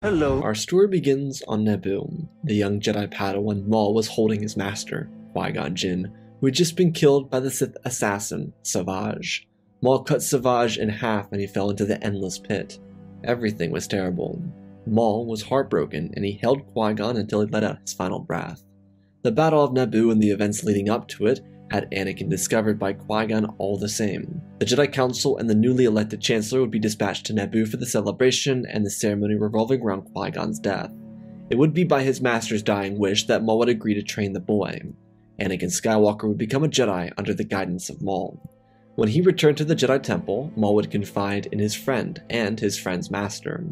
Hello. Our story begins on Naboo. The young Jedi Padawan Maul was holding his master, Qui-Gon Jinn, who had just been killed by the Sith assassin, Savage. Maul cut Savage in half and he fell into the endless pit. Everything was terrible. Maul was heartbroken and he held Qui-Gon until he let out his final breath. The Battle of Naboo and the events leading up to it had Anakin discovered by Qui-Gon all the same. The Jedi Council and the newly elected Chancellor would be dispatched to Naboo for the celebration and the ceremony revolving around Qui-Gon's death. It would be by his master's dying wish that Maul would agree to train the boy. Anakin Skywalker would become a Jedi under the guidance of Maul. When he returned to the Jedi Temple, Maul would confide in his friend and his friend's master.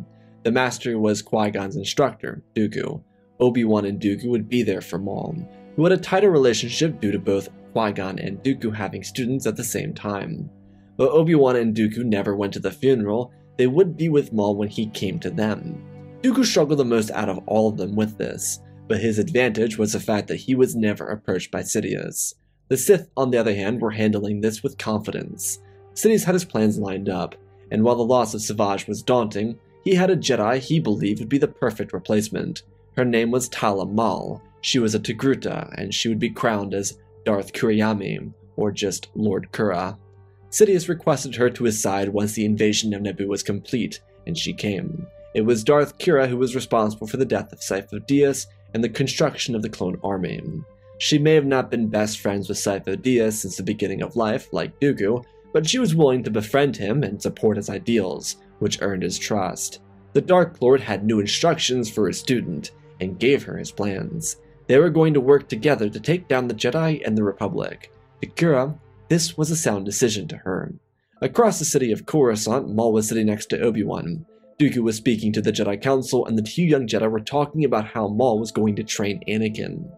The master was Qui-Gon's instructor, Dooku. Obi-Wan and Dooku would be there for Maul, who had a tighter relationship due to both Qui-Gon and Dooku having students at the same time. Though Obi-Wan and Dooku never went to the funeral, they would be with Maul when he came to them. Dooku struggled the most out of all of them with this, but his advantage was the fact that he was never approached by Sidious. The Sith, on the other hand, were handling this with confidence. Sidious had his plans lined up, and while the loss of Savage was daunting, he had a Jedi he believed would be the perfect replacement. Her name was Tala Mal. She was a Togruta, and she would be crowned as Darth Kuriyami, or just Lord Kura. Sidious requested her to his side once the invasion of Naboo was complete, and she came. It was Darth Kura who was responsible for the death of Sidious and the construction of the clone army. She may have not been best friends with Sidious since the beginning of life, like Dooku, but she was willing to befriend him and support his ideals, which earned his trust. The Dark Lord had new instructions for his student, and gave her his plans. They were going to work together to take down the Jedi and the Republic. To Kura, this was a sound decision to her. Across the city of Coruscant, Maul was sitting next to Obi-Wan. Dooku was speaking to the Jedi Council, and the two young Jedi were talking about how Maul was going to train Anakin.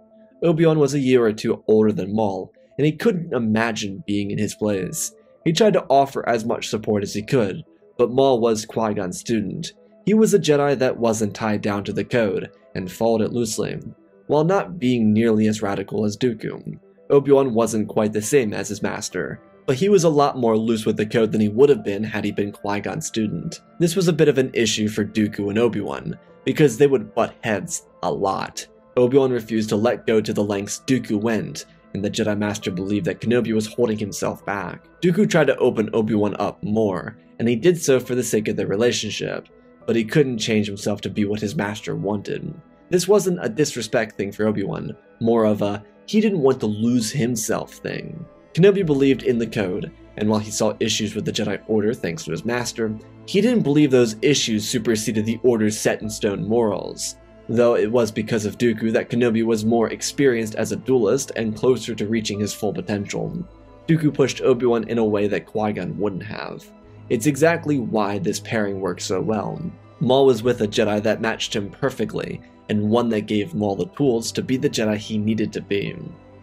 Obi-Wan was a year or two older than Maul, and he couldn't imagine being in his place. He tried to offer as much support as he could, but Maul was Qui-Gon's student. He was a Jedi that wasn't tied down to the code, and followed it loosely. While not being nearly as radical as Dooku, Obi-Wan wasn't quite the same as his master, but he was a lot more loose with the code than he would have been had he been Qui-Gon's student. This was a bit of an issue for Dooku and Obi-Wan, because they would butt heads a lot. Obi-Wan refused to let go to the lengths Dooku went, and the Jedi Master believed that Kenobi was holding himself back. Dooku tried to open Obi-Wan up more, and he did so for the sake of their relationship, but he couldn't change himself to be what his master wanted. This wasn't a disrespect thing for Obi-Wan, more of a he didn't want to lose himself thing. Kenobi believed in the code, and while he saw issues with the Jedi Order thanks to his master, he didn't believe those issues superseded the Order's set-in-stone morals. Though it was because of Dooku that Kenobi was more experienced as a duelist and closer to reaching his full potential. Dooku pushed Obi-Wan in a way that Qui-Gon wouldn't have. It's exactly why this pairing worked so well. Maul was with a Jedi that matched him perfectly, and one that gave Maul the tools to be the Jedi he needed to be.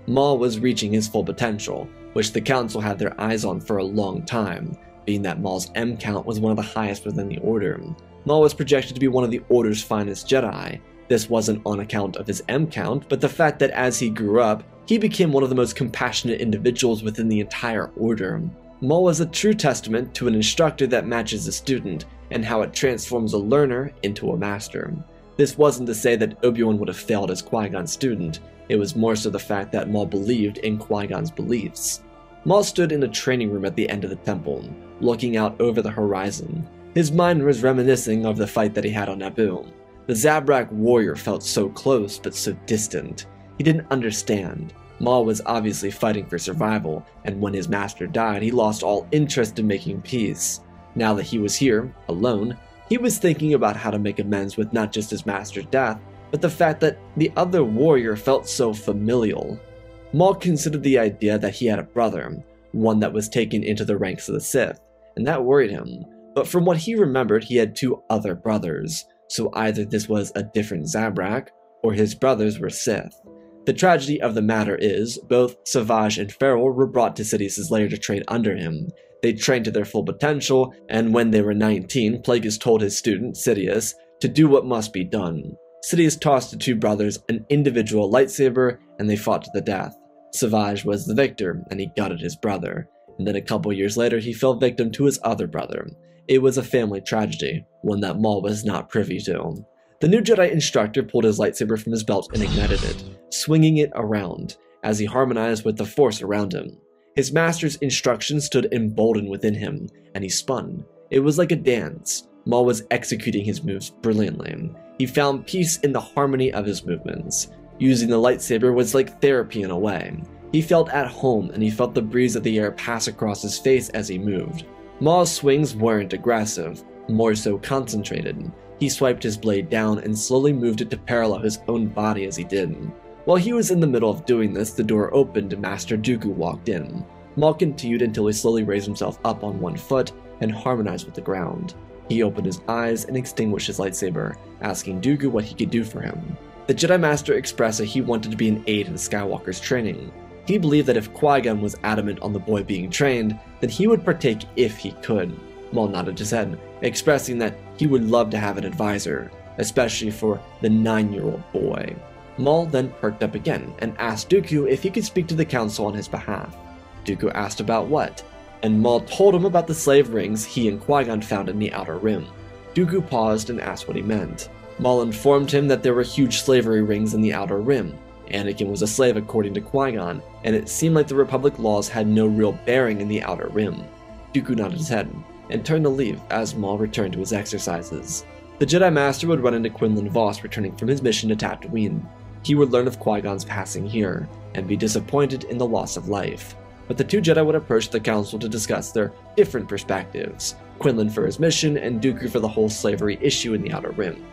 Maul was reaching his full potential, which the Council had their eyes on for a long time, being that Maul's M count was one of the highest within the Order. Maul was projected to be one of the Order's finest Jedi. This wasn't on account of his M count, but the fact that as he grew up, he became one of the most compassionate individuals within the entire Order. Maul was a true testament to an instructor that matches a student, and how it transforms a learner into a master. This wasn't to say that Obi-Wan would have failed as Qui-Gon's student, it was more so the fact that Maul believed in Qui-Gon's beliefs. Maul stood in a training room at the end of the temple, looking out over the horizon. His mind was reminiscing of the fight that he had on Naboo. The Zabrak warrior felt so close but so distant. He didn't understand. Maul was obviously fighting for survival, and when his master died, he lost all interest in making peace. Now that he was here, alone, he was thinking about how to make amends with not just his master's death, but the fact that the other warrior felt so familial. Maul considered the idea that he had a brother, one that was taken into the ranks of the Sith, and that worried him. But from what he remembered, he had two other brothers, so either this was a different Zabrak, or his brothers were Sith. The tragedy of the matter is, both Savage and Farrell were brought to Sidious' lair to train under him. They trained to their full potential, and when they were 19, Plagueis told his student, Sidious, to do what must be done. Sidious tossed the two brothers an individual lightsaber, and they fought to the death. Savage was the victor, and he gutted his brother, and then a couple years later he fell victim to his other brother. It was a family tragedy, one that Maul was not privy to. The new Jedi instructor pulled his lightsaber from his belt and ignited it, swinging it around as he harmonized with the Force around him. His master's instructions stood emboldened within him, and he spun. It was like a dance. Maul was executing his moves brilliantly. He found peace in the harmony of his movements. Using the lightsaber was like therapy in a way. He felt at home, and he felt the breeze of the air pass across his face as he moved. Maul's swings weren't aggressive, more so concentrated. He swiped his blade down and slowly moved it to parallel his own body as he did. While he was in the middle of doing this, the door opened and Master Dooku walked in. Maul continued until he slowly raised himself up on one foot and harmonized with the ground. He opened his eyes and extinguished his lightsaber, asking Dooku what he could do for him. The Jedi Master expressed that he wanted to be an aide in Skywalker's training. He believed that if Qui-Gon was adamant on the boy being trained, then he would partake if he could. Maul nodded his head, expressing that he would love to have an advisor, especially for the 9-year-old boy. Maul then perked up again and asked Dooku if he could speak to the council on his behalf. Dooku asked about what, and Maul told him about the slave rings he and Qui-Gon found in the Outer Rim. Dooku paused and asked what he meant. Maul informed him that there were huge slavery rings in the Outer Rim. Anakin was a slave according to Qui-Gon, and it seemed like the Republic laws had no real bearing in the Outer Rim. Dooku nodded his head and turned to leave as Maul returned to his exercises. The Jedi Master would run into Quinlan Vos returning from his mission to Tatooine. He would learn of Qui-Gon's passing here, and be disappointed in the loss of life. But the two Jedi would approach the Council to discuss their different perspectives, Quinlan for his mission, and Dooku for the whole slavery issue in the Outer Rim.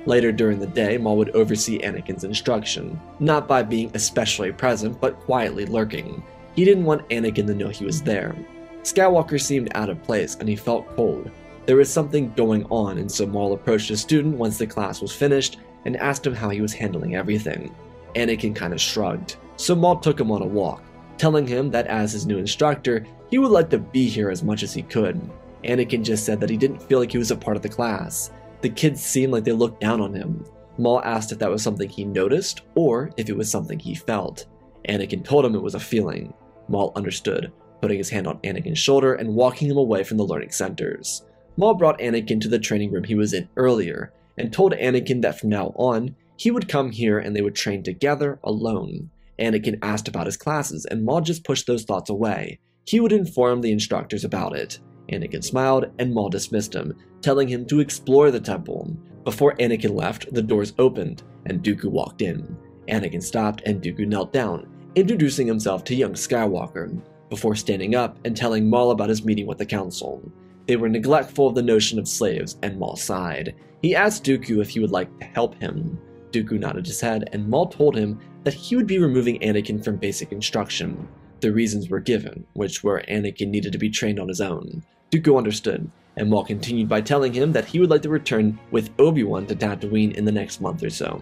Later during the day, Maul would oversee Anakin's instruction, not by being especially present, but quietly lurking. He didn't want Anakin to know he was there. Skywalker seemed out of place, and he felt cold. There was something going on, and so Maul approached a student once the class was finished and asked him how he was handling everything. Anakin kind of shrugged, so Maul took him on a walk, telling him that as his new instructor, he would like to be here as much as he could. Anakin just said that he didn't feel like he was a part of the class. The kids seemed like they looked down on him. Maul asked if that was something he noticed, or if it was something he felt. Anakin told him it was a feeling. Maul understood, putting his hand on Anakin's shoulder and walking him away from the learning centers. Maul brought Anakin to the training room he was in earlier, and told Anakin that from now on, he would come here and they would train together alone. Anakin asked about his classes, and Maul just pushed those thoughts away. He would inform the instructors about it. Anakin smiled, and Maul dismissed him, telling him to explore the temple. Before Anakin left, the doors opened, and Dooku walked in. Anakin stopped, and Dooku knelt down, introducing himself to young Skywalker, before standing up and telling Maul about his meeting with the Council. They were neglectful of the notion of slaves, and Maul sighed. He asked Dooku if he would like to help him. Dooku nodded his head, and Maul told him that he would be removing Anakin from basic instruction. The reasons were given, which were Anakin needed to be trained on his own. Dooku understood, and Maul continued by telling him that he would like to return with Obi-Wan to Tatooine in the next month or so.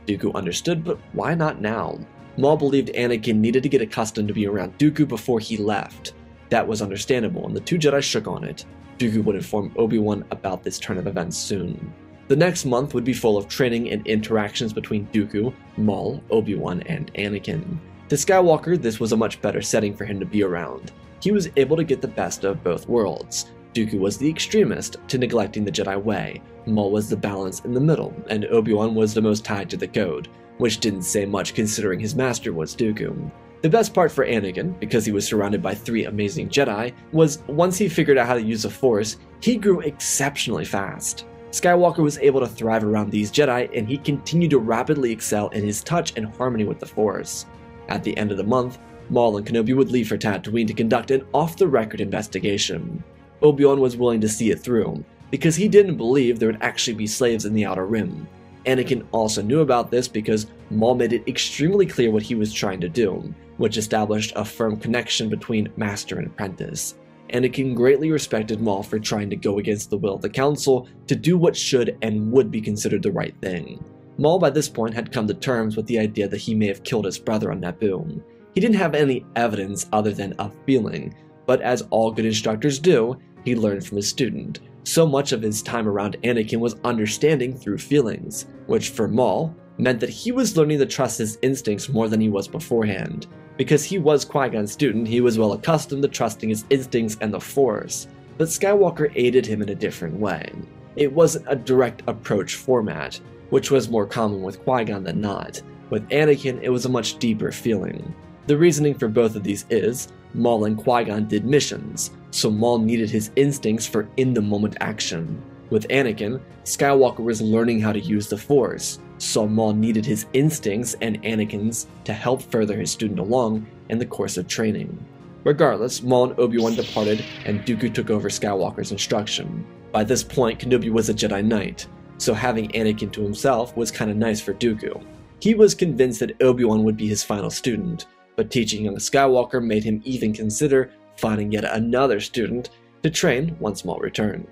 Dooku understood, but why not now? Maul believed Anakin needed to get accustomed to being around Dooku before he left. That was understandable, and the two Jedi shook on it. Dooku would inform Obi-Wan about this turn of events soon. The next month would be full of training and interactions between Dooku, Maul, Obi-Wan, and Anakin. To Skywalker, this was a much better setting for him to be around. He was able to get the best of both worlds. Dooku was the extremist to neglecting the Jedi way, Maul was the balance in the middle, and Obi-Wan was the most tied to the code, which didn't say much considering his master was Dooku. The best part for Anakin, because he was surrounded by 3 amazing Jedi, was once he figured out how to use the Force, he grew exceptionally fast. Skywalker was able to thrive around these Jedi, and he continued to rapidly excel in his touch and harmony with the Force. At the end of the month, Maul and Kenobi would leave for Tatooine to conduct an off-the-record investigation. Obi-Wan was willing to see it through, because he didn't believe there would actually be slaves in the Outer Rim. Anakin also knew about this because Maul made it extremely clear what he was trying to do, which established a firm connection between master and apprentice. Anakin greatly respected Maul for trying to go against the will of the Council to do what should and would be considered the right thing. Maul by this point had come to terms with the idea that he may have killed his brother on Naboo. He didn't have any evidence other than a feeling, but as all good instructors do, he learned from his student. So much of his time around Anakin was understanding through feelings, which for Maul meant that he was learning to trust his instincts more than he was beforehand. Because he was Qui-Gon's student, he was well accustomed to trusting his instincts and the Force, but Skywalker aided him in a different way. It wasn't a direct approach format. which was more common with Qui-Gon than not. With Anakin, it was a much deeper feeling. The reasoning for both of these is, Maul and Qui-Gon did missions, so Maul needed his instincts for in-the-moment action. With Anakin, Skywalker was learning how to use the Force, so Maul needed his instincts and Anakin's to help further his student along in the course of training. Regardless, Maul and Obi-Wan departed and Dooku took over Skywalker's instruction. By this point, Kenobi was a Jedi Knight, so having Anakin to himself was kinda nice for Dooku. He was convinced that Obi-Wan would be his final student, but teaching young Skywalker made him even consider finding yet another student to train once Maul returned.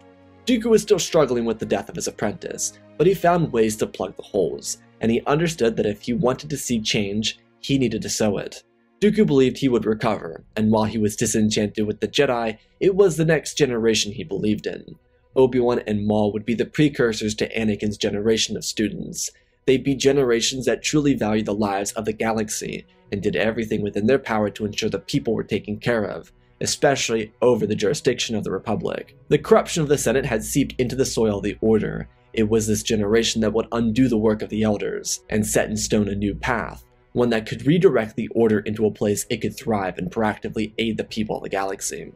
Dooku was still struggling with the death of his apprentice, but he found ways to plug the holes, and he understood that if he wanted to see change, he needed to sow it. Dooku believed he would recover, and while he was disenchanted with the Jedi, it was the next generation he believed in. Obi-Wan and Maul would be the precursors to Anakin's generation of students. They'd be generations that truly valued the lives of the galaxy, and did everything within their power to ensure the people were taken care of, especially over the jurisdiction of the Republic. The corruption of the Senate had seeped into the soil of the Order. It was this generation that would undo the work of the Elders, and set in stone a new path, one that could redirect the Order into a place it could thrive and proactively aid the people of the galaxy.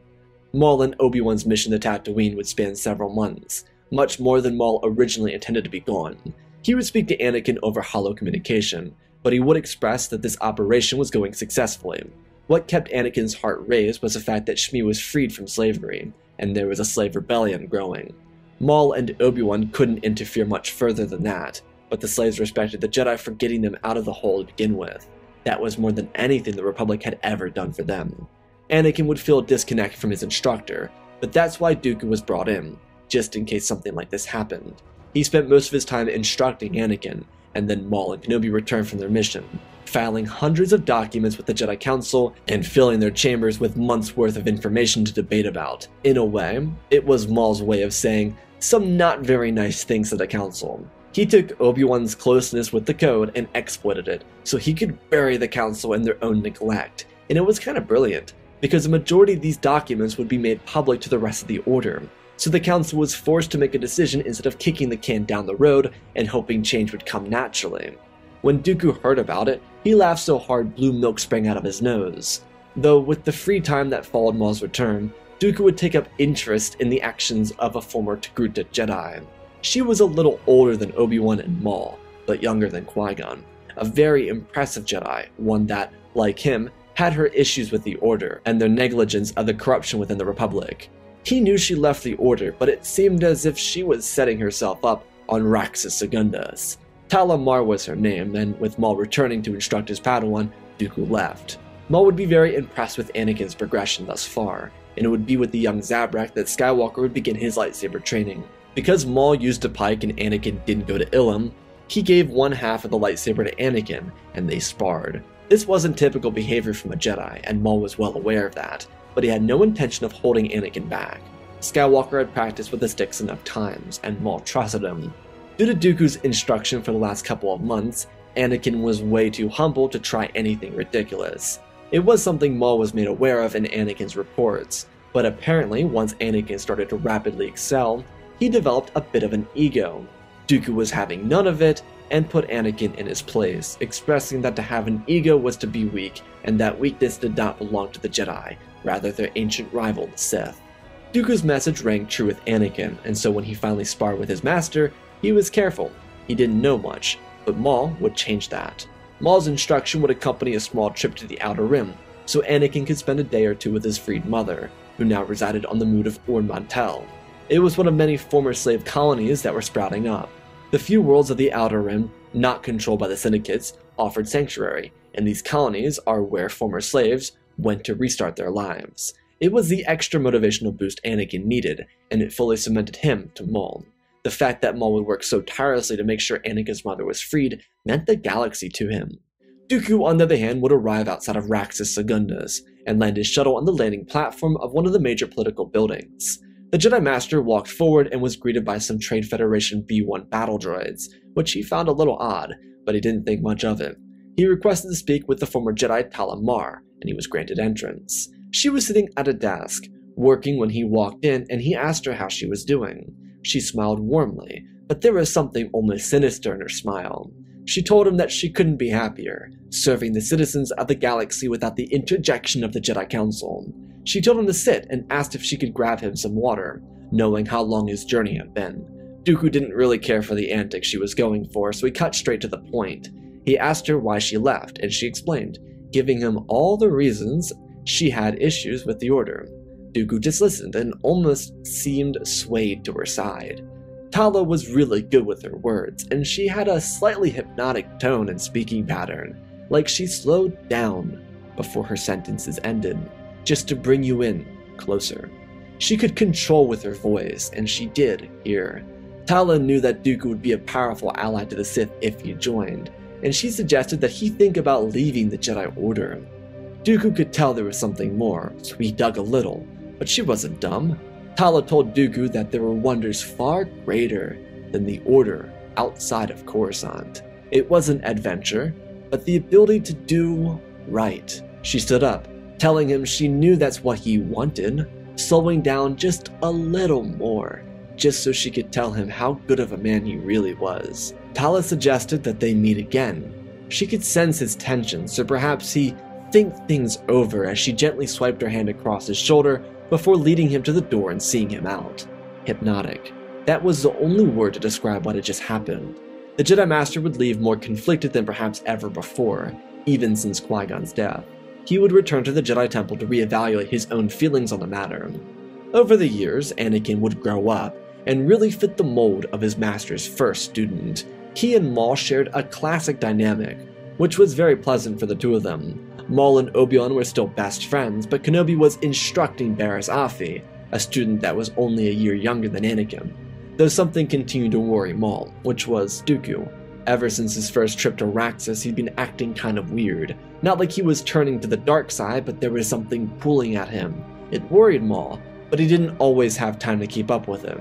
Maul and Obi-Wan's mission to Tatooine would span several months, much more than Maul originally intended to be gone. He would speak to Anakin over holo communication, but he would express that this operation was going successfully. What kept Anakin's heart raised was the fact that Shmi was freed from slavery, and there was a slave rebellion growing. Maul and Obi-Wan couldn't interfere much further than that, but the slaves respected the Jedi for getting them out of the hole to begin with. That was more than anything the Republic had ever done for them. Anakin would feel a disconnect from his instructor, but that's why Dooku was brought in, just in case something like this happened. He spent most of his time instructing Anakin, and then Maul and Kenobi returned from their mission, filing hundreds of documents with the Jedi Council and filling their chambers with months' worth of information to debate about. In a way, it was Maul's way of saying some not very nice things to the Council. He took Obi-Wan's closeness with the Code and exploited it, so he could bury the Council in their own neglect, and it was kinda brilliant, because the majority of these documents would be made public to the rest of the Order, so the Council was forced to make a decision instead of kicking the can down the road and hoping change would come naturally. When Dooku heard about it, he laughed so hard blue milk sprang out of his nose. Though with the free time that followed Maul's return, Dooku would take up interest in the actions of a former Togruta Jedi. She was a little older than Obi-Wan and Maul, but younger than Qui-Gon. A very impressive Jedi, one that, like him, had her issues with the Order and their negligence of the corruption within the Republic. He knew she left the Order, but it seemed as if she was setting herself up on Raxus Secundus. Tala Mar was her name, and with Maul returning to instruct his Padawan, Dooku left. Maul would be very impressed with Anakin's progression thus far, and it would be with the young Zabrak that Skywalker would begin his lightsaber training. Because Maul used a pike and Anakin didn't go to Ilum, he gave one half of the lightsaber to Anakin, and they sparred. This wasn't typical behavior from a Jedi, and Maul was well aware of that, but he had no intention of holding Anakin back. Skywalker had practiced with the sticks enough times, and Maul trusted him. Due to Dooku's instruction for the last couple of months, Anakin was way too humble to try anything ridiculous. It was something Maul was made aware of in Anakin's reports, but apparently once Anakin started to rapidly excel, he developed a bit of an ego. Dooku was having none of it, and put Anakin in his place, expressing that to have an ego was to be weak, and that weakness did not belong to the Jedi, rather their ancient rival, the Sith. Dooku's message rang true with Anakin, and so when he finally sparred with his master, he was careful. He didn't know much, but Maul would change that. Maul's instruction would accompany a small trip to the Outer Rim, so Anakin could spend a day or two with his freed mother, who now resided on the moon of Orn Mantell. It was one of many former slave colonies that were sprouting up. The few worlds of the Outer Rim, not controlled by the syndicates, offered sanctuary, and these colonies are where former slaves went to restart their lives. It was the extra motivational boost Anakin needed, and it fully cemented him to Maul. The fact that Maul would work so tirelessly to make sure Anakin's mother was freed meant the galaxy to him. Dooku, on the other hand, would arrive outside of Raxus Secundus, and land his shuttle on the landing platform of one of the major political buildings. The Jedi Master walked forward and was greeted by some Trade Federation B-1 battle droids, which he found a little odd, but he didn't think much of it. He requested to speak with the former Jedi Tala Mar, and he was granted entrance. She was sitting at a desk, working when he walked in, and he asked her how she was doing. She smiled warmly, but there was something almost sinister in her smile. She told him that she couldn't be happier, serving the citizens of the galaxy without the interjection of the Jedi Council. She told him to sit and asked if she could grab him some water, knowing how long his journey had been. Dooku didn't really care for the antics she was going for, so he cut straight to the point. He asked her why she left, and she explained, giving him all the reasons she had issues with the Order. Dooku just listened and almost seemed swayed to her side. Tala was really good with her words, and she had a slightly hypnotic tone and speaking pattern, like she slowed down before her sentences ended, just to bring you in closer. She could control with her voice, and she did here. Tala knew that Dooku would be a powerful ally to the Sith if he joined, and she suggested that he think about leaving the Jedi Order. Dooku could tell there was something more, so he dug a little, but she wasn't dumb. Tala told Dooku that there were wonders far greater than the Order outside of Coruscant. It wasn't adventure, but the ability to do right. She stood up, telling him she knew that's what he wanted, slowing down just a little more, just so she could tell him how good of a man he really was. Tala suggested that they meet again. She could sense his tension, so perhaps he think things over as she gently swiped her hand across his shoulder before leading him to the door and seeing him out. Hypnotic. That was the only word to describe what had just happened. The Jedi Master would leave more conflicted than perhaps ever before, even since Qui-Gon's death. He would return to the Jedi Temple to reevaluate his own feelings on the matter. Over the years, Anakin would grow up and really fit the mold of his master's first student. He and Maul shared a classic dynamic, which was very pleasant for the two of them. Maul and Obi-Wan were still best friends, but Kenobi was instructing Barriss Offee, a student that was only a year younger than Anakin. Though something continued to worry Maul, which was Dooku. Ever since his first trip to Raxus, he'd been acting kind of weird. Not like he was turning to the dark side, but there was something pulling at him. It worried Maul, but he didn't always have time to keep up with it.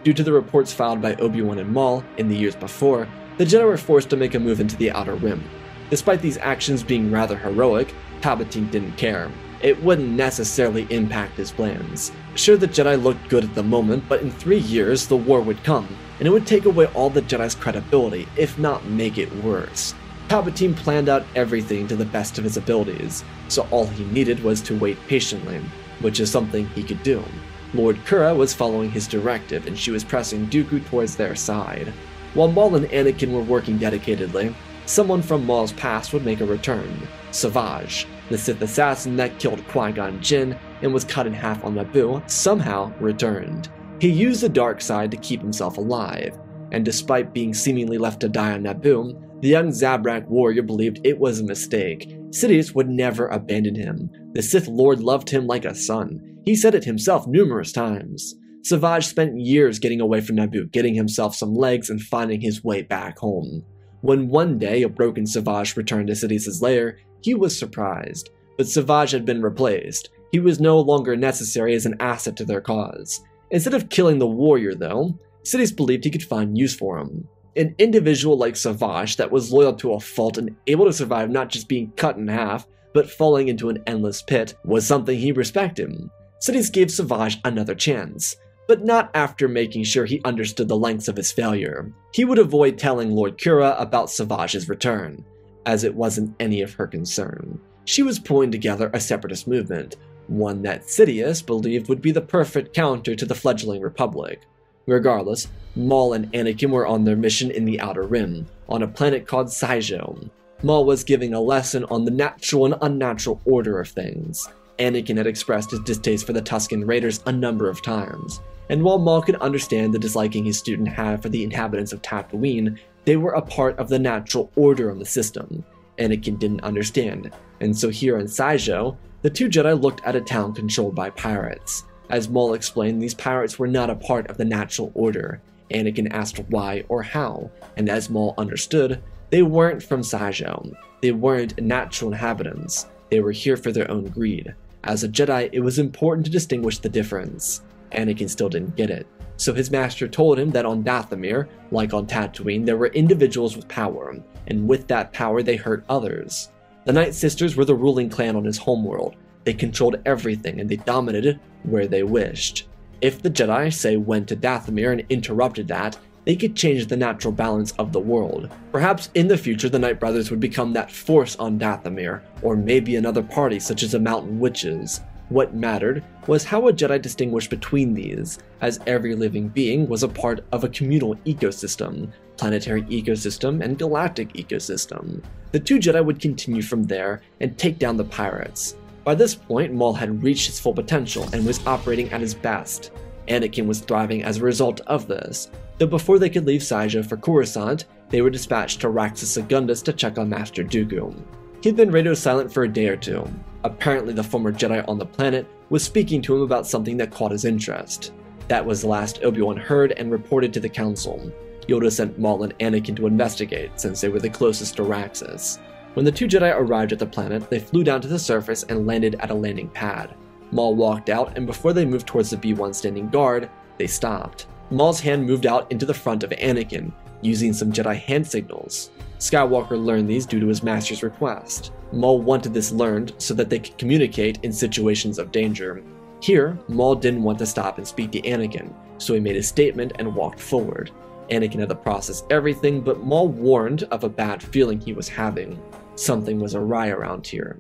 Due to the reports filed by Obi-Wan and Maul in the years before, the Jedi were forced to make a move into the Outer Rim. Despite these actions being rather heroic, Palpatine didn't care. It wouldn't necessarily impact his plans. Sure, the Jedi looked good at the moment, but in 3 years, the war would come, and it would take away all the Jedi's credibility, if not make it worse. Palpatine planned out everything to the best of his abilities, so all he needed was to wait patiently, which is something he could do. Lord Kura was following his directive, and she was pressing Dooku towards their side. While Maul and Anakin were working dedicatedly, someone from Maul's past would make a return. Savage, the Sith assassin that killed Qui-Gon Jinn and was cut in half on Naboo, somehow returned. He used the dark side to keep himself alive, and despite being seemingly left to die on Naboo, the young Zabrak warrior believed it was a mistake. Sidious would never abandon him. The Sith Lord loved him like a son. He said it himself numerous times. Savage spent years getting away from Naboo, getting himself some legs and finding his way back home. When one day a broken Savage returned to Sidious's lair, he was surprised, but Savage had been replaced. He was no longer necessary as an asset to their cause. Instead of killing the warrior, though, Sidious believed he could find use for him. An individual like Savage that was loyal to a fault and able to survive not just being cut in half, but falling into an endless pit, was something he respected. Sidious gave Savage another chance, but not after making sure he understood the lengths of his failure. He would avoid telling Lord Kura about Savage's return, as it wasn't any of her concern. She was pulling together a separatist movement, one that Sidious believed would be the perfect counter to the fledgling Republic. Regardless, Maul and Anakin were on their mission in the Outer Rim, on a planet called Saijo. Maul was giving a lesson on the natural and unnatural order of things. Anakin had expressed his distaste for the Tusken Raiders a number of times, and while Maul could understand the disliking his student had for the inhabitants of Tatooine, they were a part of the natural order of the system. Anakin didn't understand, and so here in Saijo, the two Jedi looked at a town controlled by pirates. As Maul explained, these pirates were not a part of the natural order. Anakin asked why or how, and as Maul understood, they weren't from Saijo. They weren't natural inhabitants. They were here for their own greed. As a Jedi, it was important to distinguish the difference. Anakin still didn't get it, so his master told him that on Dathomir, like on Tatooine, there were individuals with power, and with that power they hurt others. The Night Sisters were the ruling clan on his homeworld. They controlled everything and they dominated where they wished. If the Jedi, say, went to Dathomir and interrupted that, they could change the natural balance of the world. Perhaps in the future the Night Brothers would become that force on Dathomir, or maybe another party such as the Mountain Witches. What mattered was how a Jedi distinguished between these, as every living being was a part of a communal ecosystem, planetary ecosystem, and galactic ecosystem. The two Jedi would continue from there and take down the pirates. By this point, Maul had reached his full potential and was operating at his best. Anakin was thriving as a result of this, though before they could leave Saija for Coruscant, they were dispatched to Raxus Secundus to check on Master Dooku. He'd been radio silent for a day or two. Apparently the former Jedi on the planet was speaking to him about something that caught his interest. That was the last Obi-Wan heard and reported to the Council. Yoda sent Maul and Anakin to investigate, since they were the closest to Raxus. When the two Jedi arrived at the planet, they flew down to the surface and landed at a landing pad. Maul walked out, and before they moved towards the B-1 standing guard, they stopped. Maul's hand moved out into the front of Anakin, using some Jedi hand signals. Skywalker learned these due to his master's request. Maul wanted this learned so that they could communicate in situations of danger. Here, Maul didn't want to stop and speak to Anakin, so he made a statement and walked forward. Anakin had to process everything, but Maul warned of a bad feeling he was having. Something was awry around here.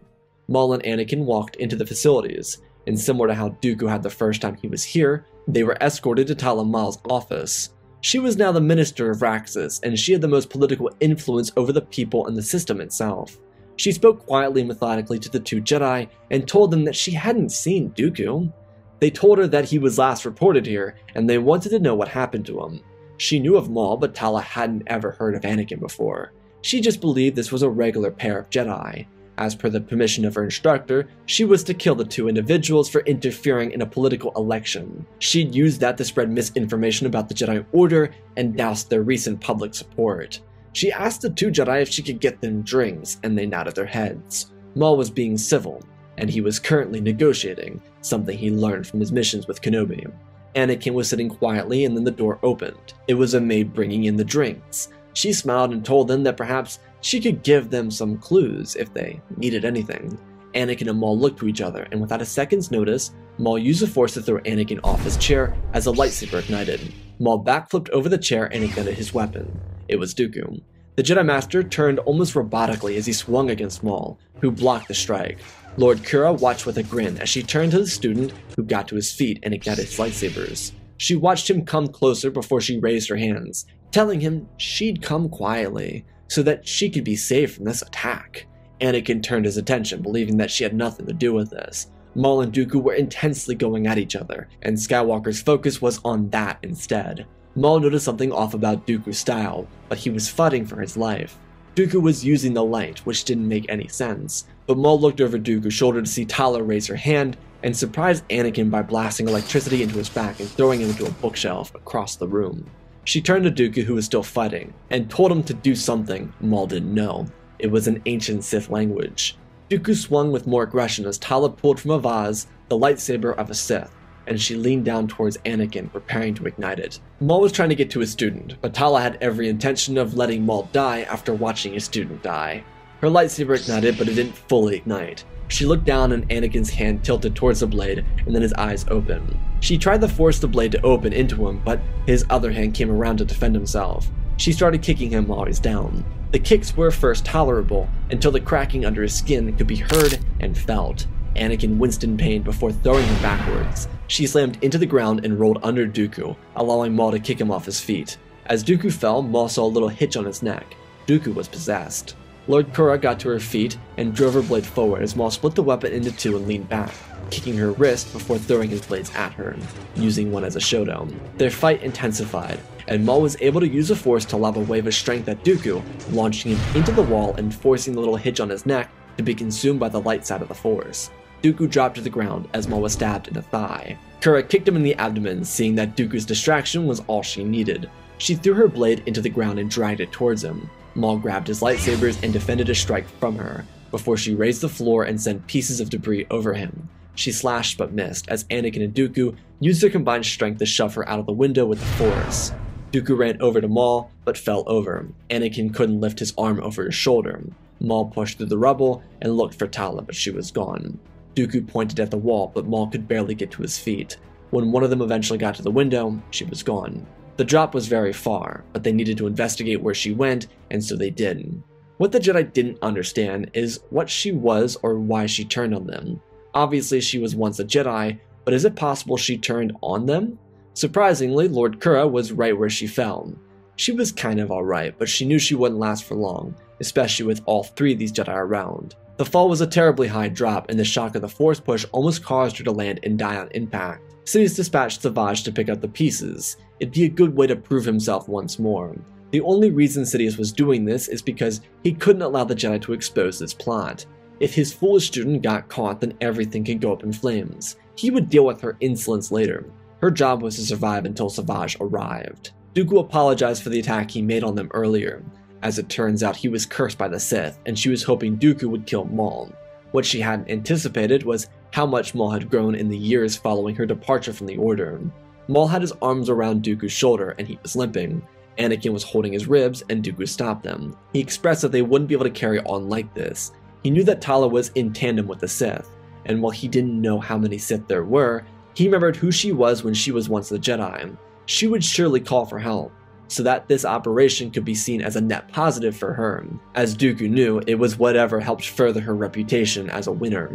Maul and Anakin walked into the facilities, and similar to how Dooku had the first time he was here, they were escorted to Tala Mal's office. She was now the minister of Raxus, and she had the most political influence over the people and the system itself. She spoke quietly and methodically to the two Jedi, and told them that she hadn't seen Dooku. They told her that he was last reported here, and they wanted to know what happened to him. She knew of Maul, but Tala hadn't ever heard of Anakin before. She just believed this was a regular pair of Jedi. As per the permission of her instructor, she was to kill the two individuals for interfering in a political election. She'd used that to spread misinformation about the Jedi Order and doused their recent public support. She asked the two Jedi if she could get them drinks, and they nodded their heads. Maul was being civil, and he was currently negotiating, something he learned from his missions with Kenobi. Anakin was sitting quietly, and then the door opened. It was a maid bringing in the drinks. She smiled and told them that perhaps she could give them some clues if they needed anything. Anakin and Maul looked to each other, and without a second's notice, Maul used the Force to throw Anakin off his chair as a lightsaber ignited. Maul backflipped over the chair and ignited his weapon. It was Dooku. The Jedi Master turned almost robotically as he swung against Maul, who blocked the strike. Lord Kira watched with a grin as she turned to the student, who got to his feet and ignited his lightsabers. She watched him come closer before she raised her hands, telling him she'd come quietly, so that she could be saved from this attack. Anakin turned his attention, believing that she had nothing to do with this. Maul and Dooku were intensely going at each other, and Skywalker's focus was on that instead. Maul noticed something off about Dooku's style, but he was fighting for his life. Dooku was using the light, which didn't make any sense, but Maul looked over Dooku's shoulder to see Tala raise her hand and surprised Anakin by blasting electricity into his back and throwing him into a bookshelf across the room. She turned to Dooku, who was still fighting, and told him to do something Maul didn't know. It was an ancient Sith language. Dooku swung with more aggression as Tala pulled from a vase the lightsaber of a Sith, and she leaned down towards Anakin, preparing to ignite it. Maul was trying to get to his student, but Tala had every intention of letting Maul die after watching his student die. Her lightsaber ignited, but it didn't fully ignite. She looked down and Anakin's hand tilted towards the blade, and then his eyes opened. She tried to force the blade to open into him, but his other hand came around to defend himself. She started kicking him while he was down. The kicks were first tolerable, until the cracking under his skin could be heard and felt. Anakin winced in pain before throwing him backwards. She slammed into the ground and rolled under Dooku, allowing Maul to kick him off his feet. As Dooku fell, Maul saw a little hitch on his neck. Dooku was possessed. Lord Kura got to her feet and drove her blade forward as Maul split the weapon into two and leaned back, kicking her wrist before throwing his blades at her, using one as a showdown. Their fight intensified, and Maul was able to use the Force to lob a wave of strength at Dooku, launching him into the wall and forcing the little hitch on his neck to be consumed by the light side of the Force. Dooku dropped to the ground as Maul was stabbed in the thigh. Kura kicked him in the abdomen, seeing that Dooku's distraction was all she needed. She threw her blade into the ground and dragged it towards him. Maul grabbed his lightsabers and defended a strike from her, before she raised the floor and sent pieces of debris over him. She slashed but missed, as Anakin and Dooku used their combined strength to shove her out of the window with the Force. Dooku ran over to Maul, but fell over. Anakin couldn't lift his arm over his shoulder. Maul pushed through the rubble and looked for Tala, but she was gone. Dooku pointed at the wall, but Maul could barely get to his feet. When one of them eventually got to the window, she was gone. The drop was very far, but they needed to investigate where she went, and so they did. What the Jedi didn't understand is what she was or why she turned on them. Obviously she was once a Jedi, but is it possible she turned on them? Surprisingly, Lord Kura was right where she fell. She was kind of alright, but she knew she wouldn't last for long, especially with all three of these Jedi around. The fall was a terribly high drop, and the shock of the force push almost caused her to land and die on impact. Sidious dispatched Savage to pick up the pieces. It'd be a good way to prove himself once more. The only reason Sidious was doing this is because he couldn't allow the Jedi to expose this plot. If his foolish student got caught, then everything could go up in flames. He would deal with her insolence later. Her job was to survive until Savage arrived. Dooku apologized for the attack he made on them earlier. As it turns out, he was cursed by the Sith, and she was hoping Dooku would kill Maul. What she hadn't anticipated was how much Maul had grown in the years following her departure from the Order. Maul had his arms around Dooku's shoulder, and he was limping. Anakin was holding his ribs, and Dooku stopped them. He expressed that they wouldn't be able to carry on like this. He knew that Tala was in tandem with the Sith, and while he didn't know how many Sith there were, he remembered who she was when she was once the Jedi. She would surely call for help, so that this operation could be seen as a net positive for her. As Dooku knew, it was whatever helped further her reputation as a winner.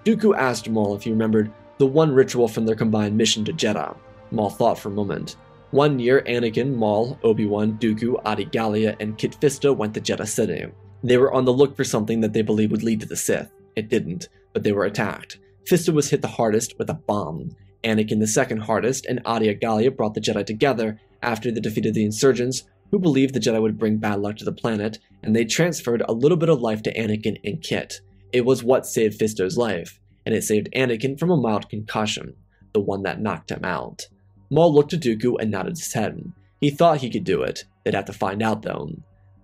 Dooku asked Maul if he remembered the one ritual from their combined mission to Jedha. Maul thought for a moment. One year, Anakin, Maul, Obi-Wan, Dooku, Adi Gallia, and Kit Fisto went to Jedha City. They were on the look for something that they believed would lead to the Sith. It didn't, but they were attacked. Fisto was hit the hardest with a bomb. Anakin the second hardest, and Adi Gallia brought the Jedi together after they defeated the insurgents, who believed the Jedi would bring bad luck to the planet, and they transferred a little bit of life to Anakin and Kit. It was what saved Fisto's life, and it saved Anakin from a mild concussion, the one that knocked him out. Maul looked at Dooku and nodded his head. He thought he could do it. They'd have to find out though.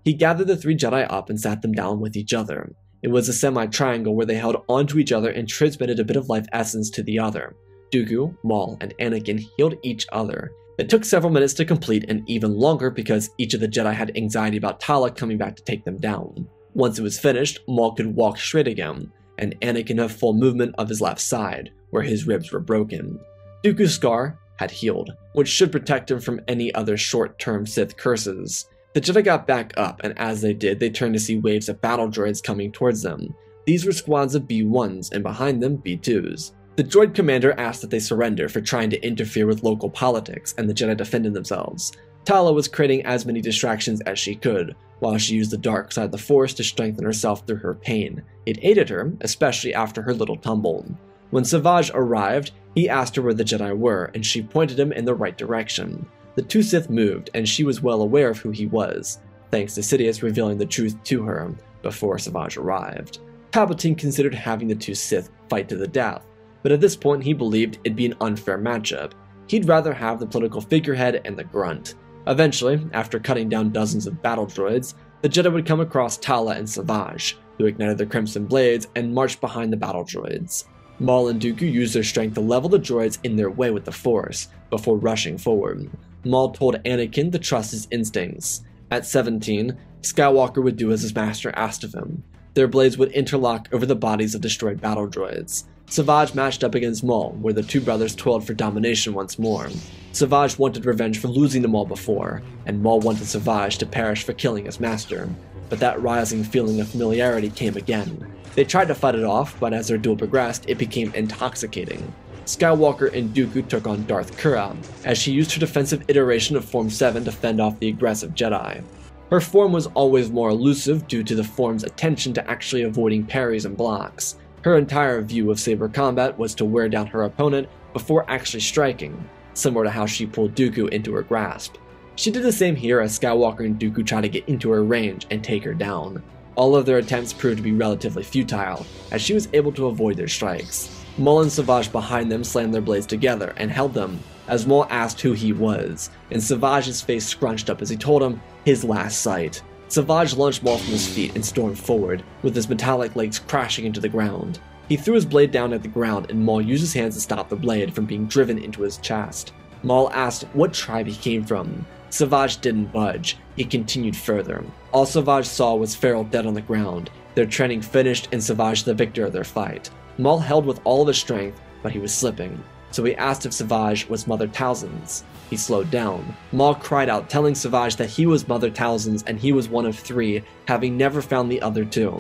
He gathered the three Jedi up and sat them down with each other. It was a semi-triangle where they held onto each other and transmitted a bit of life essence to the other. Dooku, Maul, and Anakin healed each other. It took several minutes to complete and even longer because each of the Jedi had anxiety about Tala coming back to take them down. Once it was finished, Maul could walk straight again, and Anakin had full movement of his left side, where his ribs were broken. Dooku's scar had healed, which should protect him from any other short-term Sith curses. The Jedi got back up, and as they did, they turned to see waves of battle droids coming towards them. These were squads of B-1s, and behind them, B-2s. The droid commander asked that they surrender for trying to interfere with local politics, and the Jedi defended themselves. Tala was creating as many distractions as she could, while she used the dark side of the Force to strengthen herself through her pain. It aided her, especially after her little tumble. When Savage arrived, he asked her where the Jedi were, and she pointed him in the right direction. The two Sith moved, and she was well aware of who he was, thanks to Sidious revealing the truth to her before Savage arrived. Palpatine considered having the two Sith fight to the death, but at this point he believed it'd be an unfair matchup. He'd rather have the political figurehead and the grunt. Eventually, after cutting down dozens of battle droids, the Jedi would come across Tala and Savage, who ignited their crimson blades and marched behind the battle droids. Maul and Dooku used their strength to level the droids in their way with the Force, before rushing forward. Maul told Anakin to trust his instincts. At 17, Skywalker would do as his master asked of him. Their blades would interlock over the bodies of destroyed battle droids. Savage matched up against Maul, where the two brothers toiled for domination once more. Savage wanted revenge for losing to Maul before, and Maul wanted Savage to perish for killing his master. But that rising feeling of familiarity came again. They tried to fight it off, but as their duel progressed, it became intoxicating. Skywalker and Dooku took on Darth Kura, as she used her defensive iteration of Form 7 to fend off the aggressive Jedi. Her form was always more elusive due to the form's attention to actually avoiding parries and blocks. Her entire view of saber combat was to wear down her opponent before actually striking, similar to how she pulled Dooku into her grasp. She did the same here as Skywalker and Dooku tried to get into her range and take her down. All of their attempts proved to be relatively futile, as she was able to avoid their strikes. Maul and Savage behind them slammed their blades together and held them, as Maul asked who he was, and Savage's face scrunched up as he told him his last sight. Savage launched Maul from his feet and stormed forward, with his metallic legs crashing into the ground. He threw his blade down at the ground, and Maul used his hands to stop the blade from being driven into his chest. Maul asked what tribe he came from. Savage didn't budge. He continued further. All Savage saw was Farrell dead on the ground, their training finished and Savage the victor of their fight. Maul held with all of his strength, but he was slipping. so he asked if Savage was Mother Talzin's. He slowed down. Maul cried out, telling Savage that he was Mother Talzin's and he was one of 3, having never found the other 2.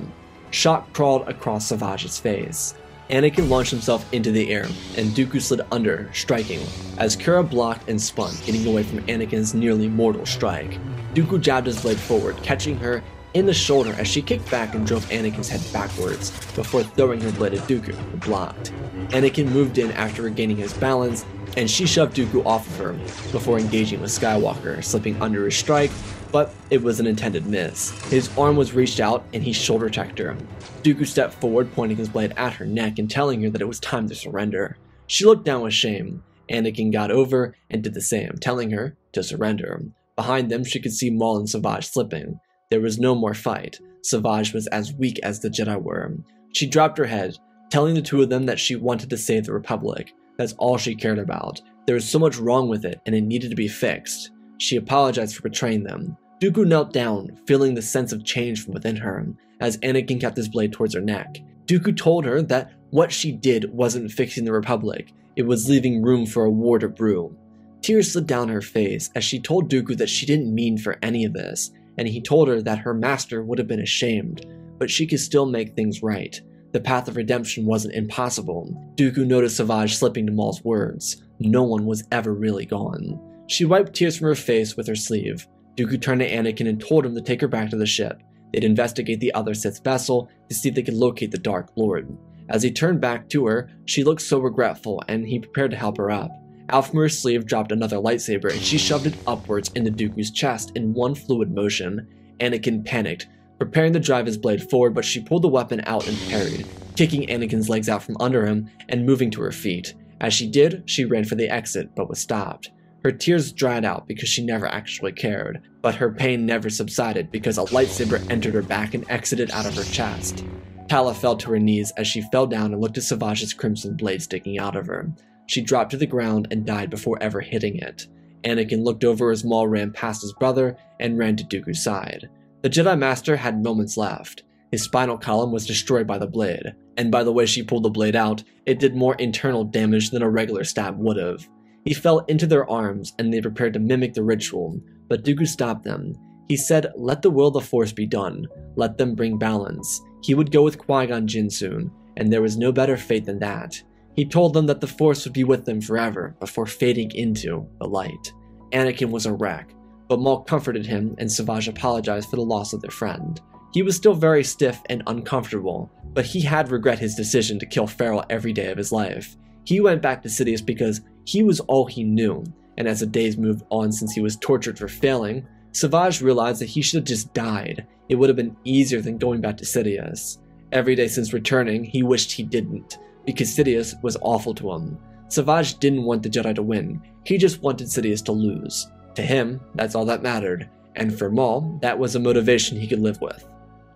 Shock crawled across Savage's face. Anakin launched himself into the air, and Dooku slid under, striking, as Kira blocked and spun, getting away from Anakin's nearly mortal strike. Dooku jabbed his blade forward, catching her in the shoulder as she kicked back and drove Anakin's head backwards, before throwing her blade at Dooku, who blocked. Anakin moved in after regaining his balance, and she shoved Dooku off of her, before engaging with Skywalker, slipping under his strike, but it was an intended miss. His arm was reached out, and he shoulder checked her. Dooku stepped forward, pointing his blade at her neck and telling her that it was time to surrender. She looked down with shame. Anakin got over and did the same, telling her to surrender. Behind them, she could see Maul and Savage slipping. There was no more fight. Savage was as weak as the Jedi were. She dropped her head, telling the 2 of them that she wanted to save the Republic. That's all she cared about. There was so much wrong with it, and it needed to be fixed. She apologized for betraying them. Dooku knelt down, feeling the sense of change from within her, as Anakin kept his blade towards her neck. Dooku told her that what she did wasn't fixing the Republic, it was leaving room for a war to brew. Tears slid down her face as she told Dooku that she didn't mean for any of this, and he told her that her master would have been ashamed, but she could still make things right. The path of redemption wasn't impossible. Dooku noticed Savage slipping to Maul's words. No one was ever really gone. She wiped tears from her face with her sleeve. Dooku turned to Anakin and told him to take her back to the ship. They'd investigate the other Sith vessel to see if they could locate the Dark Lord. As he turned back to her, she looked so regretful, and he prepared to help her up. Out from her sleeve dropped another lightsaber, and she shoved it upwards into Dooku's chest in one fluid motion. Anakin panicked, preparing to drive his blade forward, but she pulled the weapon out and parried, kicking Anakin's legs out from under him and moving to her feet. As she did, she ran for the exit, but was stopped. Her tears dried out because she never actually cared, but her pain never subsided because a lightsaber entered her back and exited out of her chest. Tala fell to her knees as she fell down and looked at Savage's crimson blade sticking out of her. She dropped to the ground and died before ever hitting it. Anakin looked over as Maul ran past his brother and ran to Dooku's side. The Jedi Master had moments left. His spinal column was destroyed by the blade, and by the way she pulled the blade out, it did more internal damage than a regular stab would have. He fell into their arms, and they prepared to mimic the ritual, but Dooku stopped them. He said, "Let the will of the Force be done. Let them bring balance." He would go with Qui-Gon Jinn soon, and there was no better fate than that. He told them that the Force would be with them forever, before fading into the light. Anakin was a wreck, but Maul comforted him, and Savage apologized for the loss of their friend. He was still very stiff and uncomfortable, but he had regret his decision to kill Farrell every day of his life. He went back to Sidious because he was all he knew, and as the days moved on since he was tortured for failing, Savage realized that he should have just died. It would have been easier than going back to Sidious. Every day since returning, he wished he didn't, because Sidious was awful to him. Savage didn't want the Jedi to win, he just wanted Sidious to lose. To him, that's all that mattered, and for Maul, that was a motivation he could live with.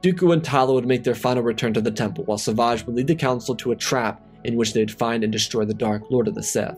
Dooku and Tala would make their final return to the temple, while Savage would lead the council to a trap in which they'd find and destroy the Dark Lord of the Sith.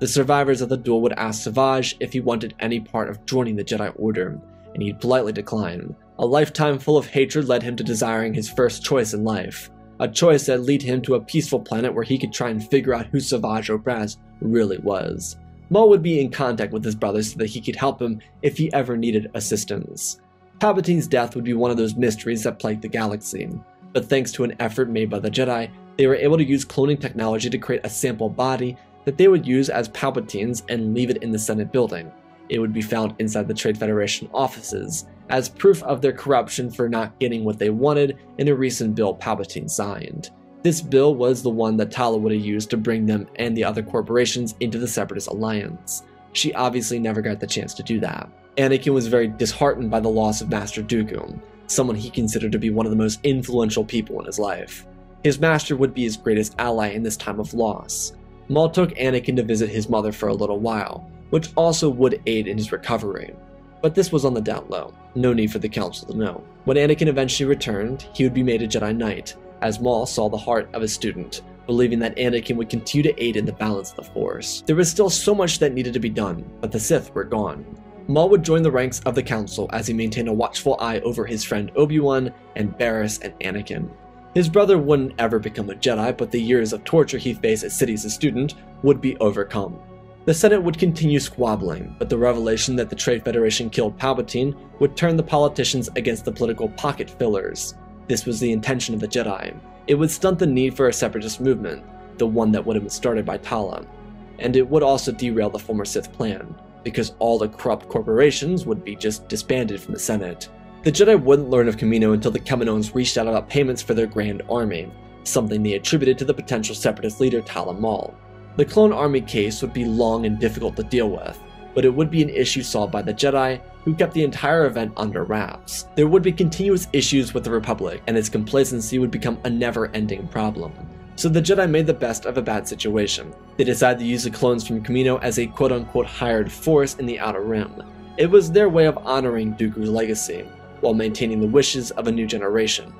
The survivors of the duel would ask Savage if he wanted any part of joining the Jedi Order, and he'd politely decline. A lifetime full of hatred led him to desiring his first choice in life, a choice that led him to a peaceful planet where he could try and figure out who Savage Oprez really was. Maul would be in contact with his brother so that he could help him if he ever needed assistance. Palpatine's death would be one of those mysteries that plagued the galaxy, but thanks to an effort made by the Jedi, they were able to use cloning technology to create a sample body that they would use as Palpatine's and leave it in the Senate building. It would be found inside the Trade Federation offices, as proof of their corruption for not getting what they wanted in a recent bill Palpatine signed. This bill was the one that Tala would have used to bring them and the other corporations into the Separatist Alliance. She obviously never got the chance to do that. Anakin was very disheartened by the loss of Master Dooku, someone he considered to be one of the most influential people in his life. His master would be his greatest ally in this time of loss. Maul took Anakin to visit his mother for a little while, which also would aid in his recovery. But this was on the down low, no need for the council to know. When Anakin eventually returned, he would be made a Jedi Knight, as Maul saw the heart of his student, believing that Anakin would continue to aid in the balance of the Force. There was still so much that needed to be done, but the Sith were gone. Maul would join the ranks of the council as he maintained a watchful eye over his friend Obi-Wan and Barriss and Anakin. His brother wouldn't ever become a Jedi, but the years of torture he faced as Sidious' student would be overcome. The Senate would continue squabbling, but the revelation that the Trade Federation killed Palpatine would turn the politicians against the political pocket fillers. This was the intention of the Jedi. It would stunt the need for a separatist movement, the one that would have been started by Tala. And it would also derail the former Sith plan, because all the corrupt corporations would be just disbanded from the Senate. The Jedi wouldn't learn of Kamino until the Kaminoans reached out about payments for their Grand Army, something they attributed to the potential separatist leader Tala Maul. The Clone Army case would be long and difficult to deal with, but it would be an issue solved by the Jedi, who kept the entire event under wraps. There would be continuous issues with the Republic, and its complacency would become a never-ending problem. So the Jedi made the best of a bad situation. They decided to use the clones from Kamino as a quote-unquote hired force in the Outer Rim. It was their way of honoring Dooku's legacy, while maintaining the wishes of a new generation.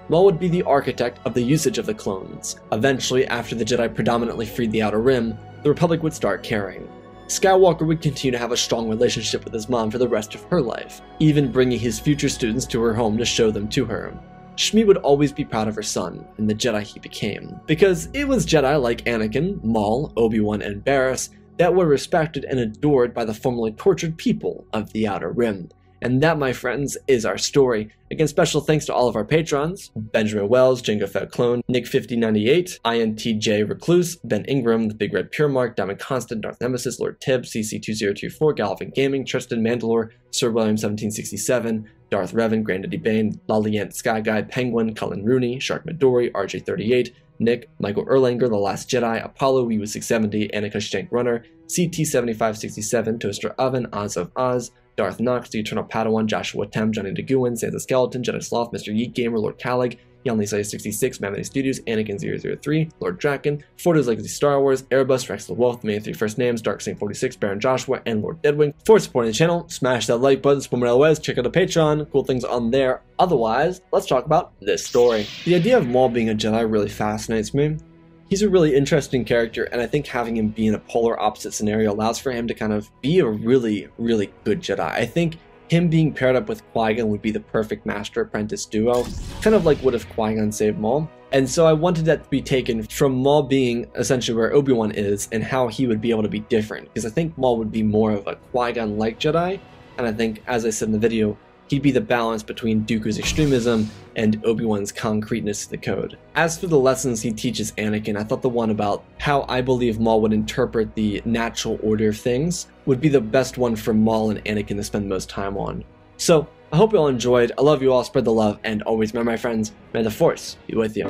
Maul would be the architect of the usage of the clones. Eventually, after the Jedi predominantly freed the Outer Rim, the Republic would start caring. Skywalker would continue to have a strong relationship with his mom for the rest of her life, even bringing his future students to her home to show them to her. Shmi would always be proud of her son, and the Jedi he became, because it was Jedi like Anakin, Maul, Obi-Wan, and Barriss that were respected and adored by the formerly tortured people of the Outer Rim. And that, my friends, is our story. Again, special thanks to all of our patrons: Benjamin Wells, Jango Fett Clone, Nick5098, INTJ Recluse, Ben Ingram, The Big Red Pure Mark, Diamond Constant, Darth Nemesis, Lord Tibbs, CC2024, Galvin Gaming, Tristan Mandalore, Sir William 1767, Darth Revan, Grandaddy Bane, Laliant Sky Guy, Penguin, Cullen Rooney, Shark Midori, RJ38, Nick, Michael Erlanger, The Last Jedi, Apollo, Weewu670, Annika Stank Runner, CT7567, Toaster Oven, Oz of Oz, Darth Nox, The Eternal Padawan, Joshua Tem, Johnny DeGuin, Santa Skeleton, Jedi Sloth, Mr. Yeet Gamer, Lord Calig, Yanli66, Mammoth Studios, Anakin003, Lord Draken, Fordo's Legacy Star Wars, Airbus, Rex the Wolf, Main 3 First Names, Dark Saint 46, Baron Joshua, and Lord Deadwing. For supporting the channel, smash that like button, support me otherwise, check out the Patreon, cool things on there. Otherwise, let's talk about this story. The idea of Maul being a Jedi really fascinates me. He's a really interesting character, and I think having him be in a polar opposite scenario allows for him to kind of be a really, really good Jedi. I think him being paired up with Qui-Gon would be the perfect master-apprentice duo, kind of like what if Qui-Gon saved Maul. And so I wanted that to be taken from Maul being essentially where Obi-Wan is, and how he would be able to be different, because I think Maul would be more of a Qui-Gon-like Jedi, and I think, as I said in the video, he'd be the balance between Dooku's extremism and Obi-Wan's concreteness to the code. As for the lessons he teaches Anakin, I thought the one about how I believe Maul would interpret the natural order of things would be the best one for Maul and Anakin to spend most time on. So, I hope you all enjoyed. I love you all, spread the love, and always remember, my friends, may the Force be with you.